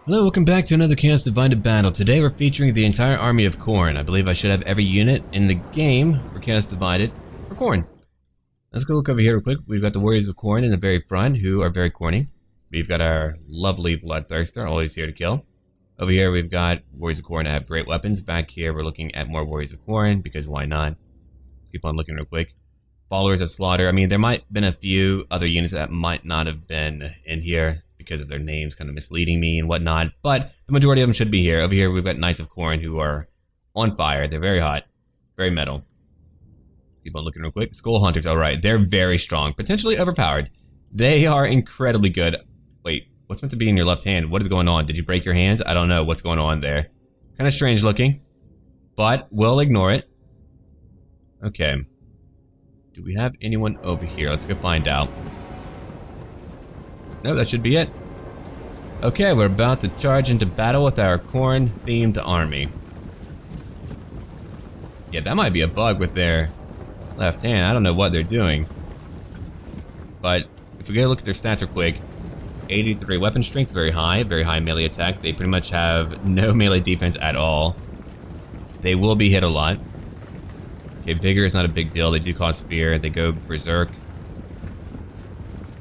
Hello, welcome back to another Chaos Divided battle. Today we're featuring the entire army of Khorne. I believe I should have every unit in the game for Chaos Divided for Khorne. Let's go look over here real quick. We've got the Warriors of Khorne in the very front, who are very corny. We've got our lovely Bloodthirster, always here to kill. Over here we've got Warriors of Khorne that have great weapons. Back here we're looking at more Warriors of Khorne, because why not? Let's keep on looking real quick. Followers of Slaughter. I mean, there might have been a few other units that might not have been in here, because of their names kind of misleading me and whatnot, but the majority of them should be here. Over here, we've got Knights of Khorne who are on fire. They're very hot, very metal. Keep on looking real quick. Skull Hunters, all right. They're very strong, potentially overpowered. They are incredibly good. Wait, what's meant to be in your left hand? What is going on? Did you break your hands? I don't know what's going on there. Kind of strange looking, but we'll ignore it. Okay. Do we have anyone over here? Let's go find out. No, that should be it. Okay, we're about to charge into battle with our Khorne-themed army. Yeah, that might be a bug with their left hand. I don't know what they're doing. But if we go look at their stats real quick, 83 weapon strength, very high melee attack. They pretty much have no melee defense at all. They will be hit a lot. Okay, vigor is not a big deal. They do cause fear. They go berserk.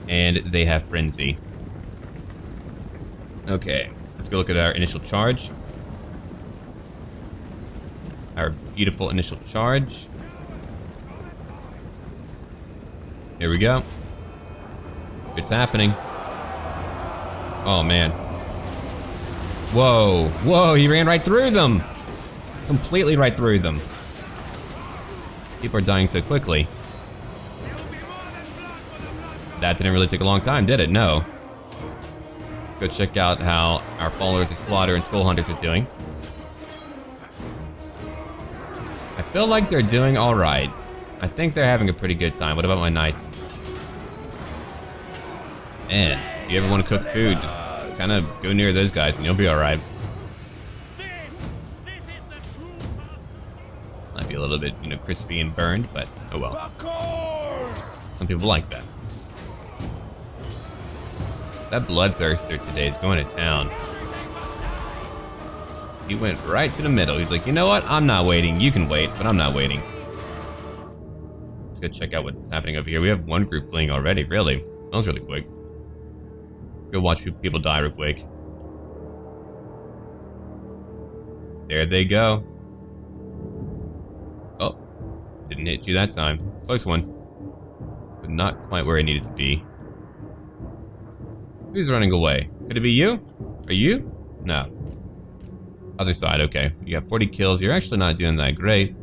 And they have frenzy. Okay, let's go look at our initial charge. Our beautiful initial charge. Here we go. It's happening. Oh man. Whoa, whoa, he ran right through them. Completely right through them. People are dying so quickly. That didn't really take a long time, did it? No. Let's go check out how our followers of Slaughter and Skull Hunters are doing. I feel like they're doing alright. I think they're having a pretty good time. What about my Knights? Man, if you ever want to cook food, just kind of go near those guys and you'll be alright. Might be a little bit, crispy and burned, but oh well. Some people like that. That Bloodthirster today is going to town. He went right to the middle. He's like, you know what? I'm not waiting. You can wait, but I'm not waiting. Let's go check out what's happening over here. We have one group fleeing already, really. That was really quick. Let's go watch people die real quick. There they go. Oh, didn't hit you that time. Close one. But not quite where it needed to be. Who's running away? Could it be you? Are you? No. Other side, okay. You got 40 kills. You're actually not doing that great.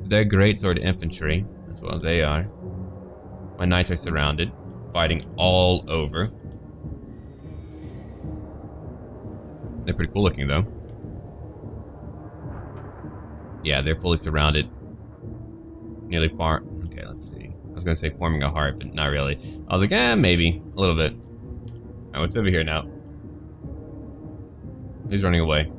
They're great sword infantry. That's what they are. My knights are surrounded, fighting all over. They're pretty cool looking, though. Yeah, they're fully surrounded. Nearly far. Okay, let's see. I was gonna say forming a heart, but not really. I was like, maybe. A little bit. Alright, what's over here now? Who's running away?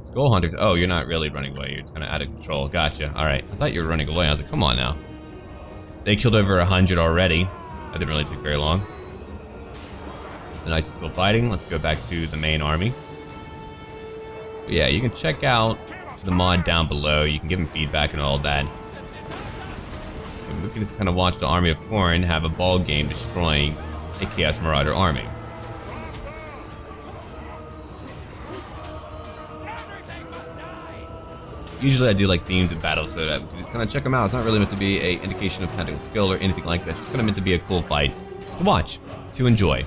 Skull Hunters. Oh, you're not really running away. You're just kind of out of control. Gotcha. Alright. I thought you were running away. I was like, come on now. They killed over 100 already. That didn't really take very long. The Knights are still fighting. Let's go back to the main army. But yeah, you can check out the mod down below. You can give them feedback and all that. We can just kind of watch the army of Khorne have a ball game destroying a Chaos Marauder army. Usually I do like themed battles so that we can just kind of check them out. It's not really meant to be an indication of tactical skill or anything like that. It's just kind of meant to be a cool fight to watch, to enjoy.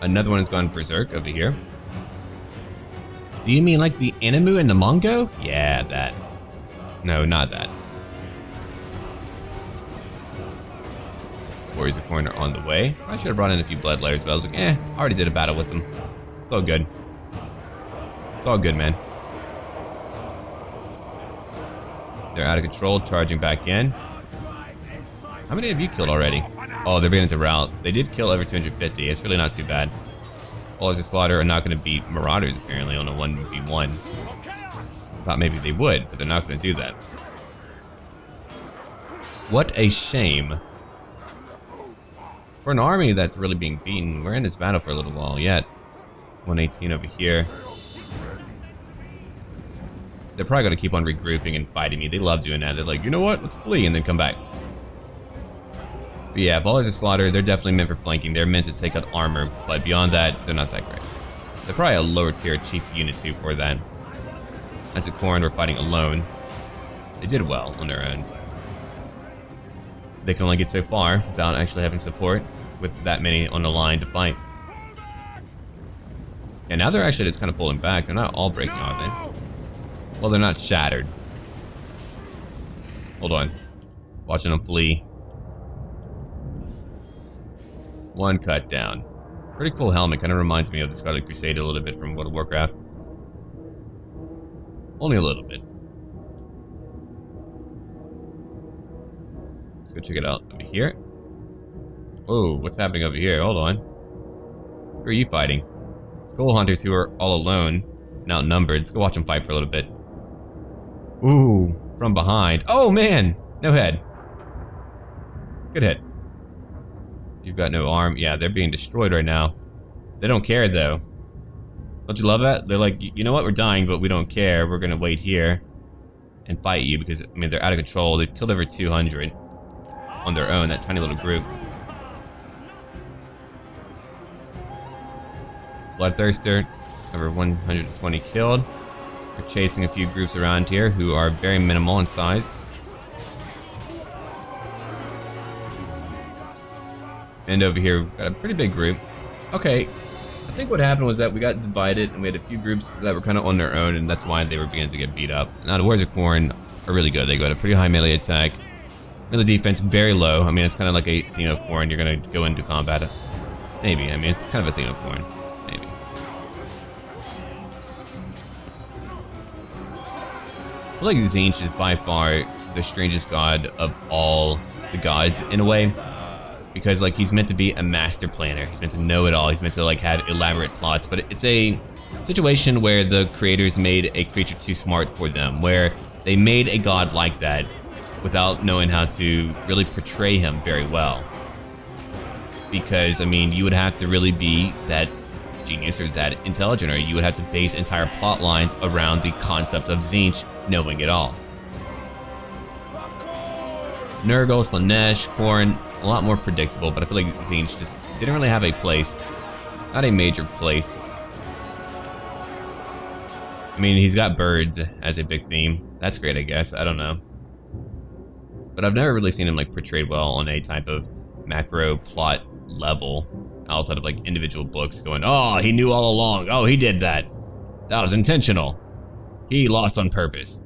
Another one has gone berserk over here. Do you mean like the Animu and the Mongo? Yeah, that. No, not that. Warriors of Khorne are on the way. I should have brought in a few blood layers, but I was like, I already did a battle with them. It's all good. It's all good, man. They're out of control, charging back in. How many have you killed already? Oh, they're beginning to rout. They did kill over 250. It's really not too bad. Followers of Slaughter are not going to beat Marauders, apparently, on a 1v1. Thought maybe they would, but they're not going to do that. What a shame. For an army that's really being beaten, we're in this battle for a little while yet. 118 over here. They're probably going to keep on regrouping and fighting me. They love doing that. They're like, you know what? Let's flee and then come back. But yeah, Ballers of Slaughter, they're definitely meant for flanking. They're meant to take out armor, but beyond that, they're not that great. They're probably a lower tier chief unit too for that. That's a Khorne we're fighting alone. They did well on their own. They can only get so far without actually having support with that many on the line to fight. And now they're actually just kind of pulling back. They're not all breaking, are they? Well, they're not shattered. Hold on. Watching them flee. One cut down. Pretty cool helmet. Kind of reminds me of the Scarlet Crusade a little bit from World of Warcraft. Only a little bit. Let's go check it out over here. Whoa, what's happening over here? Hold on. Who are you fighting? Skull Hunters who are all alone and outnumbered. Let's go watch them fight for a little bit. Ooh, from behind. Oh man, no head. Good hit. You've got no arm. Yeah, they're being destroyed right now. They don't care though. Don't you love that? They're like, you know what? We're dying, but we don't care. We're gonna wait here and fight you because, I mean, they're out of control. They've killed over 200 on their own, that tiny little group. Bloodthirster, over 120 killed. We're chasing a few groups around here who are very minimal in size. And over here, we've got a pretty big group. Okay, I think what happened was that we got divided and we had a few groups that were kind of on their own, and that's why they were beginning to get beat up. Now the Warriors of Khorne are really good. They got a pretty high melee attack. Melee defense very low. I mean, it's kind of like a theme of Khorne. You're gonna go into combat. Maybe. I mean, it's kind of a theme of Khorne. Maybe. I feel like Tzeentch is by far the strangest god of all the gods in a way. Because like he's meant to be a master planner, he's meant to know it all, he's meant to like have elaborate plots, but it's a situation where the creators made a creature too smart for them, where they made a god like that without knowing how to really portray him very well. Because I mean, you would have to really be that genius or that intelligent, or you would have to base entire plot lines around the concept of Tzeentch knowing it all. Nurgle, Slaanesh, Khorne, a lot more predictable, but I feel like Tzeentch just didn't really have a place. Not a major place. I mean, he's got birds as a big theme. That's great, I guess. I don't know. But I've never really seen him like portrayed well on a type of macro plot level outside of like individual books going, oh, he knew all along. Oh, he did that. That was intentional. He lost on purpose.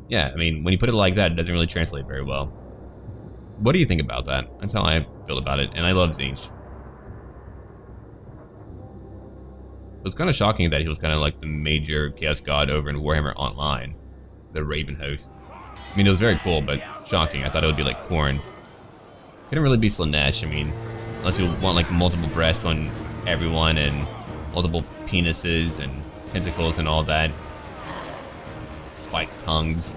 Yeah, I mean, when you put it like that, it doesn't really translate very well. What do you think about that? That's how I feel about it, and I love Tzeentch. It was kind of shocking that he was kind of like the major chaos god over in Warhammer Online, the Raven host. I mean, it was very cool, but shocking. I thought it would be like Khorne. Couldn't really be Slaanesh, I mean, unless you want like multiple breasts on everyone and multiple penises and tentacles and all that. Spiked tongues,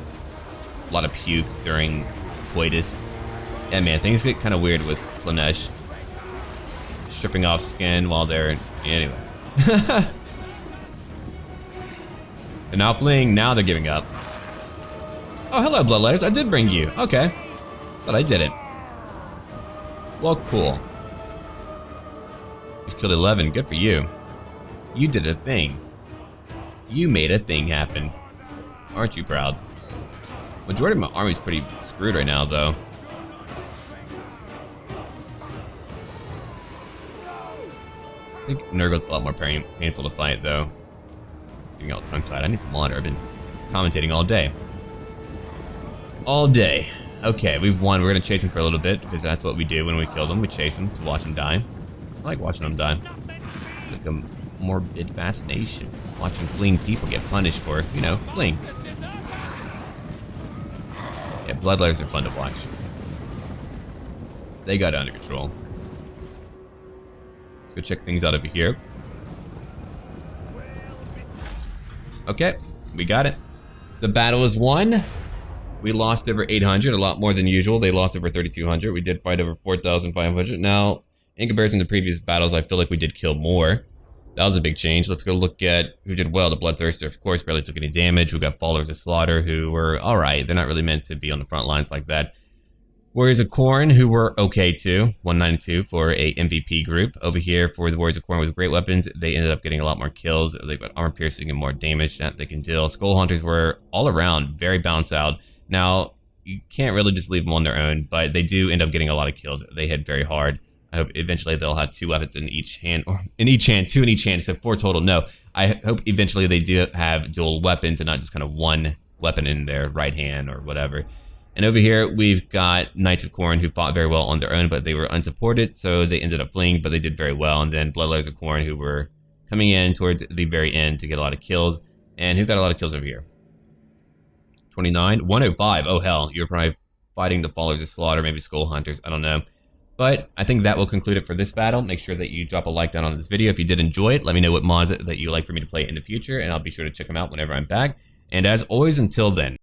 a lot of puke during coitus. Yeah, man, things get kind of weird with Slaanesh. Stripping off skin while they're... Anyway. They're now fleeing, now they're giving up. Oh, hello, Bloodletters. I did bring you. Okay. But I didn't. Well, cool. You've killed 11. Good for you. You did a thing. You made a thing happen. Aren't you proud? Majority of my army's pretty screwed right now, though. I think Nurgle's a lot more painful to fight, though. Getting all tongue-tied. I need some water. I've been commentating all day. All day. Okay, we've won. We're gonna chase him for a little bit, because that's what we do when we kill them. We chase him to watch him die. I like watching them die. It's like a morbid fascination. Watching fleeing people get punished for, you know, fleeing. Yeah, Bloodletters are fun to watch. They got it under control. Let's go check things out over here. Okay, we got it. The battle is won. We lost over 800, a lot more than usual. They lost over 3,200. We did fight over 4,500. Now, In comparison to previous battles, I feel like we did kill more. That was a big change. Let's go look at who did well. The Bloodthirster, of course, barely took any damage. We got Followers of Slaughter, who were alright. They're not really meant to be on the front lines like that. Warriors of Khorne, who were okay too. 192 for a MVP group. Over here for the Warriors of Khorne with great weapons, they ended up getting a lot more kills. They've got armor piercing and more damage that they can deal. Skull Hunters were all around very balanced out. Now, you can't really just leave them on their own, but they do end up getting a lot of kills. They hit very hard. I hope eventually they'll have 2 weapons in each hand, or in each hand, 2 in each hand, so 4 total. No, I hope eventually they do have dual weapons and not just kind of one weapon in their right hand or whatever. And over here, we've got Knights of Khorne who fought very well on their own, but they were unsupported, so they ended up fleeing, but they did very well. And then Bloodletters of Khorne who were coming in towards the very end to get a lot of kills. And who got a lot of kills over here? 29? 105. Oh, hell. You're probably fighting the Followers of Slaughter, maybe Skull Hunters. I don't know. But I think that will conclude it for this battle. Make sure that you drop a like down on this video if you did enjoy it. Let me know what mods that you like for me to play in the future, and I'll be sure to check them out whenever I'm back. And as always, until then.